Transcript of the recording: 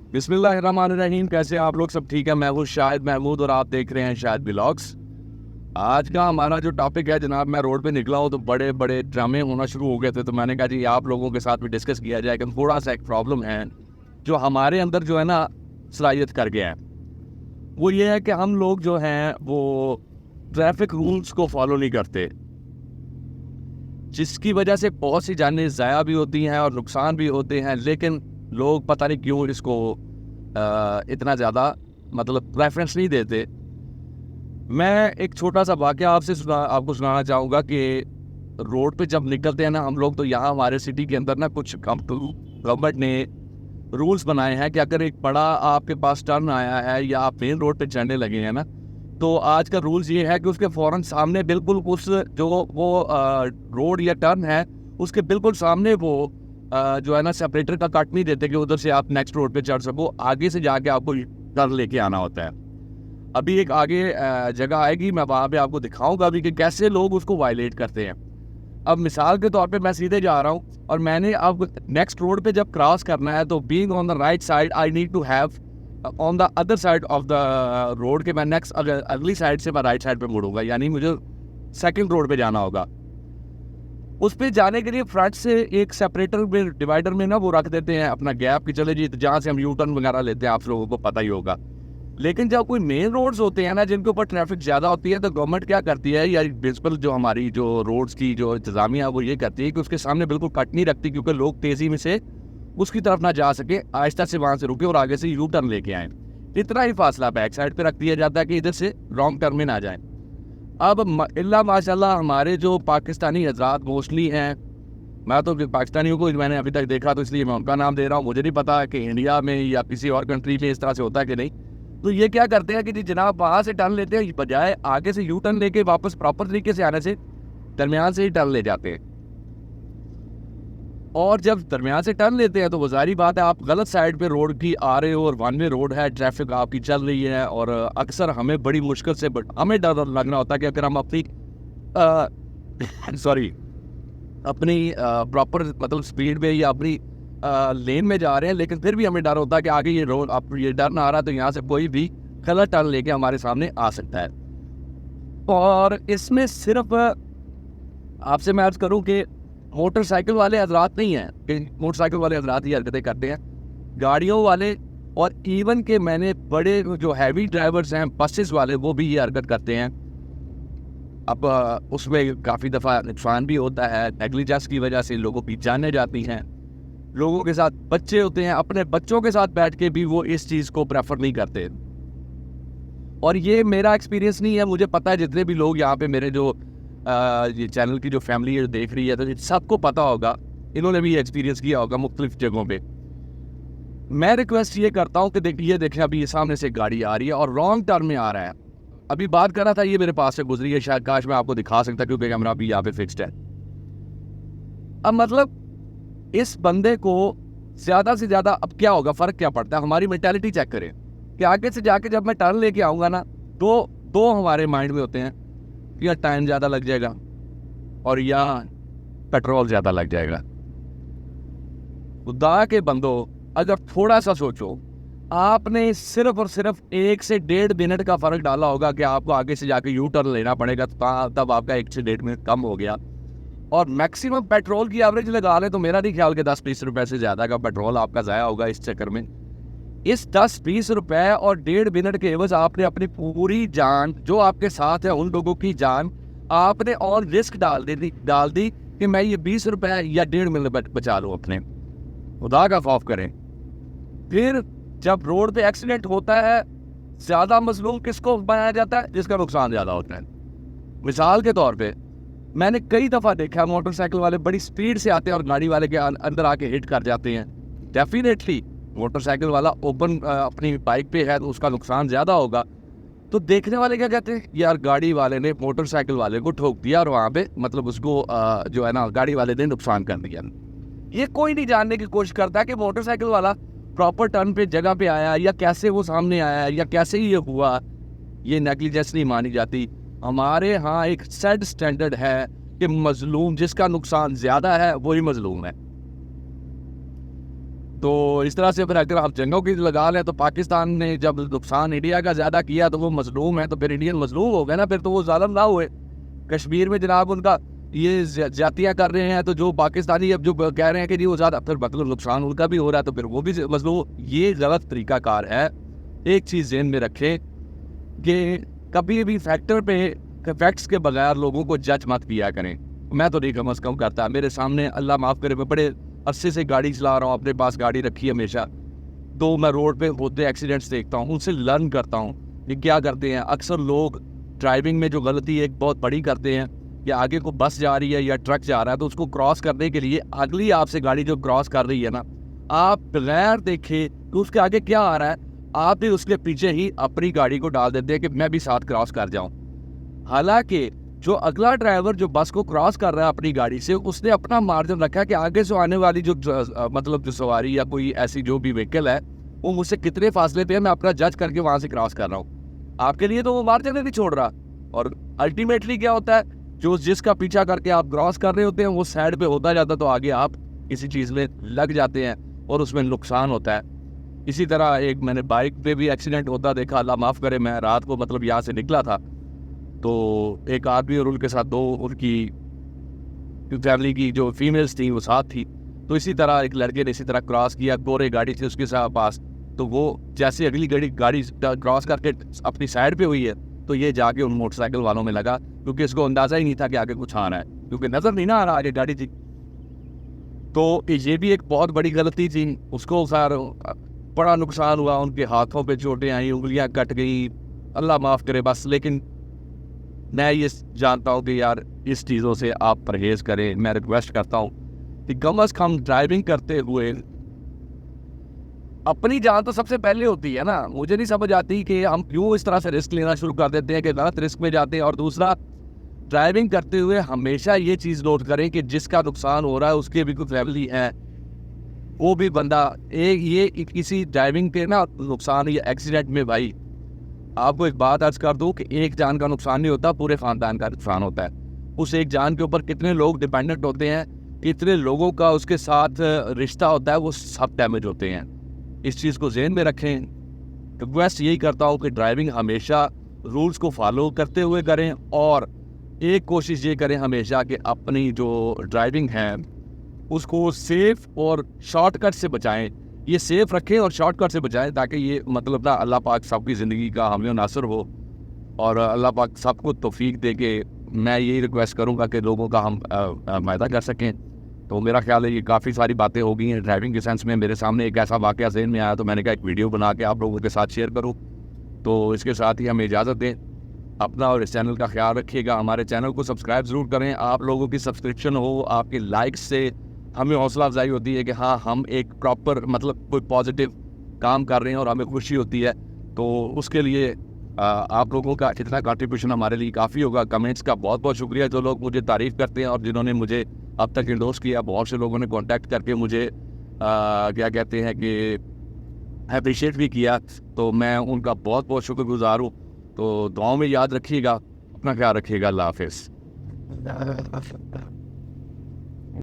बिस्मिल्लाहिर्रहमानिर्रहीम। कैसे आप लोग? सब ठीक है? मैं हूँ शाहिद महमूद और आप देख रहे हैं शाहिद व्लॉग्स। आज का हमारा जो टॉपिक है जनाब, मैं रोड पे निकला हूँ तो बड़े बड़े ड्रामे होना शुरू हो गए थे, तो मैंने कहा जी आप लोगों के साथ भी डिस्कस किया जाए कि थोड़ा सा एक प्रॉब्लम है जो हमारे अंदर जो है ना सलाहियत कर गया है। वो ये है कि हम लोग जो हैं वो ट्रैफिक रूल्स को फॉलो नहीं करते, जिसकी वजह से बहुत सी जानें ज़ाया भी होती हैं और नुकसान भी होते हैं। लेकिन लोग पता नहीं क्यों इसको इतना ज़्यादा मतलब प्रेफरेंस नहीं देते। मैं एक छोटा सा वाक़या आपको सुनाना चाहूँगा कि रोड पे जब निकलते हैं ना हम लोग, तो यहाँ हमारे सिटी के अंदर ना कुछ गवर्नमेंट ने रूल्स बनाए हैं कि अगर एक बड़ा आपके पास टर्न आया है या आप मेन रोड पे चढ़ने लगे हैं ना, तो आज का रूल्स ये है कि उसके फ़ौरन सामने बिल्कुल उस जो वो रोड या टर्न है उसके बिल्कुल सामने वो जो है ना सेपरेटर का कट नहीं देते कि उधर से आप नेक्स्ट रोड पे चढ़ सको। आगे से जाके आपको टर्न लेके आना होता है। अभी एक आगे जगह आएगी, मैं वहाँ पे आपको दिखाऊंगा अभी कि कैसे लोग उसको वायलेट करते हैं। अब मिसाल के तौर पे मैं सीधे जा रहा हूँ और मैंने अब नेक्स्ट रोड पे जब क्रॉस करना है तो being on the right side I need to have on the other side of the road के मैं नेक्स्ट अगली साइड से मैं राइट साइड पे मुड़ूंगा, यानी मुझे सेकंड रोड पे जाना होगा। उस पे जाने के लिए फ्रंट से एक सेपरेटर में डिवाइडर में ना वो रख देते हैं अपना गैप कि चले जी जहाँ से हम यू टर्न वगैरह लेते हैं, आप लोगों को पता ही होगा। लेकिन जब कोई मेन रोड्स होते हैं ना जिनके ऊपर ट्रैफिक ज़्यादा होती है, तो गवर्नमेंट क्या करती है या प्रिंसिपल जो हमारी जो रोड्स की जो इंतजामिया है वो ये करती है कि उसके सामने बिल्कुल कट नहीं रखती, क्योंकि लोग तेज़ी में से उसकी तरफ ना जा सके, आहिस्ता से वहाँ से रुके और आगे से यू टर्न लेके आएँ। इतना ही फासला बैक साइड पर रख दिया जाता है कि इधर से रॉन्ग टर्न में ना जाए। अब इल्ला माशाल्लाह हमारे जो पाकिस्तानी हजरात मोस्टली हैं, मैं तो पाकिस्तानियों को मैंने अभी तक देखा तो इसलिए मैं उनका नाम दे रहा हूँ, मुझे नहीं पता कि इंडिया में या किसी और कंट्री में इस तरह से होता है कि नहीं। तो ये क्या करते हैं कि जी जनाब वहाँ से टर्न लेते हैं, बजाय आगे से यू टर्न लेके वापस प्रॉपर तरीके से आने से दरमियान से ही टर्न ले जाते हैं। और जब दरमियान से टर्न लेते हैं तो वो जारी बात है आप गलत साइड पे रोड की आ रहे हो और वन वे रोड है, ट्रैफिक आपकी चल रही है, और अक्सर हमें बड़ी मुश्किल से हमें डर लगना होता है कि अगर हम अपनी सॉरी अपनी प्रॉपर मतलब स्पीड में या अपनी लेन में जा रहे हैं, लेकिन फिर भी हमें डर होता है कि आगे ये रोड अब ये टर्न आ रहा है तो यहाँ से कोई भी गलत टर्न लेके हमारे सामने आ सकता है। और इसमें सिर्फ आपसे मैं अर्ज करूँ कि मोटरसाइकिल वाले हजरात नहीं हैं कि मोटरसाइकिल वाले हजरात ही हरकतें करते हैं, गाड़ियों वाले और इवन के मैंने बड़े जो हैवी ड्राइवर्स हैं बसेस वाले वो भी ये हरकत करते हैं। अब उसमें काफ़ी दफ़ा नुकसान भी होता है, नेग्लिजेंस की वजह से लोगों की जानें जाती हैं। लोगों के साथ बच्चे होते हैं, अपने बच्चों के साथ बैठ के भी वो इस चीज़ को प्रेफर नहीं करते। और ये मेरा एक्सपीरियंस नहीं है, मुझे पता है जितने भी लोग यहाँ पे मेरे जो ये चैनल की जो फैमिली है देख रही है तो सबको पता होगा, इन्होंने भी एक्सपीरियंस किया होगा मुख्तलिफ जगहों पे। मैं रिक्वेस्ट ये करता हूँ कि देखिए अभी ये सामने से गाड़ी आ रही है और रॉन्ग टर्न में आ रहा है। अभी बात कर रहा था, ये मेरे पास से गुजरी है, शायद काश मैं आपको दिखा सकता क्योंकि कैमरा भी यहाँ पे फिक्स्ड है। अब मतलब इस बंदे को ज़्यादा से ज़्यादा अब क्या होगा, फ़र्क क्या पड़ता है, हमारी मेंटालिटी चेक करें कि आगे से जाके जब मैं टर्न लेके आऊँगा ना, दो हमारे माइंड में होते हैं, या टाइम ज़्यादा लग जाएगा और या पेट्रोल ज़्यादा लग जाएगा। खुदा के बंदो अगर थोड़ा सा सोचो, आपने सिर्फ और सिर्फ 1 से 1.5 मिनट का फ़र्क डाला होगा कि आपको आगे से जाके यू टर्न लेना पड़ेगा, तब आपका 1 से 1.5 मिनट कम हो गया। और मैक्सिमम पेट्रोल की एवरेज लगा लें तो मेरा नहीं ख्याल कि 10-20 रुपए से ज़्यादा का पेट्रोल आपका ज़ाया होगा इस चक्कर में। इस 10-20 रुपए और 1.5 मिनट के एवज आपने अपनी पूरी जान जो आपके साथ है उन लोगों की जान आपने और रिस्क डाल दी कि मैं ये 20 रुपए या 1.5 मिनट बचा लूँ अपने। खुदा का खौफ करें। फिर जब रोड पे एक्सीडेंट होता है, ज़्यादा मजलूम किसको बनाया जाता है? जिसका नुकसान ज़्यादा होता है। मिसाल के तौर पे मैंने कई दफ़ा देखा मोटरसाइकिल वाले बड़ी स्पीड से आते हैं और गाड़ी वाले के अंदर आके हिट कर जाते हैं। डेफिनेटली मोटरसाइकिल वाला ओपन अपनी बाइक पे है तो उसका नुकसान ज़्यादा होगा। तो देखने वाले क्या कहते हैं, यार गाड़ी वाले ने मोटरसाइकिल वाले को ठोक दिया और वहाँ पे मतलब उसको जो है ना गाड़ी वाले ने नुकसान कर दिया। ये कोई नहीं जानने की कोशिश करता कि मोटरसाइकिल वाला प्रॉपर टर्न पे जगह पे आया या कैसे वो सामने आया या कैसे ये हुआ। ये नेग्लिजेंस नहीं मानी जाती। हमारे यहाँ एक सेट स्टैंडर्ड है कि मजलूम जिसका नुकसान ज़्यादा है वही मजलूम है। तो इस तरह से फिर अगर हम जंगों की लगा लें तो पाकिस्तान ने जब नुकसान इंडिया का ज़्यादा किया तो वो मजलूम है, तो फिर इंडियन मजलूम हो गए ना, फिर तो वो ज़ालिम ना हुए। कश्मीर में जनाब उनका ये ज्यादतियाँ कर रहे हैं, तो जो पाकिस्तानी अब जो कह रहे हैं कि जी वो ज़्यादा, फिर मतलब नुकसान उनका भी हो रहा है, तो फिर वो भी मजलूम। ये गलत तरीकाकार है। एक चीज़ ज़हन में रखें कि कभी भी फैक्ट्स के बगैर लोगों को जज मत किया करें। मैं तो नहीं कम अज़ कम करता। मेरे सामने अल्लाह माफ़ करे, मैं बड़े अरसे से गाड़ी चला रहा हूँ, अपने पास गाड़ी रखी हमेशा, तो मैं रोड पे होते एक्सीडेंट्स देखता हूँ, उनसे लर्न करता हूँ ये क्या करते हैं। अक्सर लोग ड्राइविंग में जो गलती एक बहुत बड़ी करते हैं कि आगे को बस जा रही है या ट्रक जा रहा है, तो उसको क्रॉस करने के लिए अगली आपसे गाड़ी जो क्रॉस कर रही है ना, आप बगैर देखे कि उसके आगे क्या आ रहा है, आप भी उसके पीछे ही अपनी गाड़ी को डाल देते हैं कि मैं भी साथ क्रॉस कर जाऊं। हालांकि जो अगला ड्राइवर जो बस को क्रॉस कर रहा है अपनी गाड़ी से, उसने अपना मार्जिन रखा है कि आगे से आने वाली मतलब जो सवारी या कोई ऐसी जो भी व्हीकल है वो मुझसे कितने फासले पे है, मैं अपना जज करके वहां से क्रॉस कर रहा हूँ। आपके लिए तो वो मार्जिन नहीं छोड़ रहा। और अल्टीमेटली क्या होता है, जो जिसका पीछा करके आप क्रॉस कर रहे होते हैं वो साइड पे होता जाता, तो आगे आप किसी चीज़ में लग जाते हैं और उसमें नुकसान होता है। इसी तरह एक मैंने बाइक पे भी एक्सीडेंट होता देखा, अल्लाह माफ़ करे। मैं रात को मतलब यहाँ से निकला था, तो एक आदमी और उनके साथ दो उनकी फैमिली की जो फीमेल्स थी वो साथ थी, तो इसी तरह एक लड़के ने इसी तरह क्रॉस किया, गोरे गाड़ी थी उसके साथ पास, तो वो जैसे अगली गाड़ी क्रॉस करके अपनी साइड पे हुई है, तो ये जाके उन मोटरसाइकिल वालों में लगा, क्योंकि इसको अंदाज़ा ही नहीं था कि आगे कुछ आ रहा है, क्योंकि नज़र नहीं ना आ रहा आगे गाड़ी थी। तो ये भी एक बहुत बड़ी गलती थी। उसको सार बड़ा नुकसान हुआ, उनके हाथों पे चोटें आई, उंगलियां कट गई, अल्लाह माफ़ करे बस। लेकिन मैं ये जानता हूँ कि यार इस चीज़ों से आप परहेज़ करें। मैं रिक्वेस्ट करता हूँ कि कम अज़ कम ड्राइविंग करते हुए अपनी जान तो सबसे पहले होती है ना। मुझे नहीं समझ आती कि हम क्यों इस तरह से रिस्क लेना शुरू कर देते हैं कि गलत रिस्क में जाते हैं। और दूसरा, ड्राइविंग करते हुए हमेशा ये चीज़ नोट करें कि जिसका नुकसान हो रहा है उसके भी कोई फैमिली है, वो भी बंदा ये किसी ड्राइविंग के ना नुकसान या एक्सीडेंट में, भाई आपको एक बात अर्ज कर दूं कि एक जान का नुकसान नहीं होता, पूरे ख़ानदान का नुकसान होता है। उस एक जान के ऊपर कितने लोग डिपेंडेंट होते हैं, कितने लोगों का उसके साथ रिश्ता होता है, वो सब डैमेज होते हैं। इस चीज़ को ज़हन में रखें। रिक्वेस्ट यही करता हूँ कि ड्राइविंग हमेशा रूल्स को फॉलो करते हुए करें, और एक कोशिश ये करें हमेशा कि अपनी जो ड्राइविंग है उसको सेफ और शॉर्टकट से बचाएं। ये सेफ रखें और शॉर्टकट से बचाएं, ताकि ये मतलब ना अल्लाह पाक सबकी ज़िंदगी का हामी नासर हो, और अल्लाह पाक सबको तौफीक दे के मैं यही रिक्वेस्ट करूँगा कि लोगों का हम फ़ायदा कर सकें। तो मेरा ख्याल है ये काफ़ी सारी बातें हो गई हैं ड्राइविंग के सेंस में। मेरे सामने एक ऐसा वाक़या ज़हन में आया, तो मैंने कहा एक वीडियो बना के आप लोगों के साथ शेयर करूँ। तो इसके साथ ही हमें इजाज़त दें। अपना और इस चैनल का ख्याल रखिएगा। हमारे चैनल को सब्सक्राइब ज़रूर करें। आप लोगों की सब्सक्रिप्शन हो, आपके लाइक्स से हमें हौसला अफजाई होती है कि हाँ हम एक प्रॉपर मतलब कोई पॉजिटिव काम कर रहे हैं और हमें खुशी होती है। तो उसके लिए आप लोगों का इतना कंट्रीब्यूशन हमारे लिए काफ़ी होगा। कमेंट्स का बहुत बहुत शुक्रिया जो लोग मुझे तारीफ़ करते हैं और जिन्होंने मुझे अब तक इंडोर्स किया। बहुत से लोगों ने कांटेक्ट करके मुझे क्या कहते हैं कि अप्रिशिएट भी किया, तो मैं उनका बहुत बहुत शुक्रगुजार हूँ। तो दुआओं में याद रखिएगा, अपना ख्याल रखिएगा। अल्लाह हाफिज़।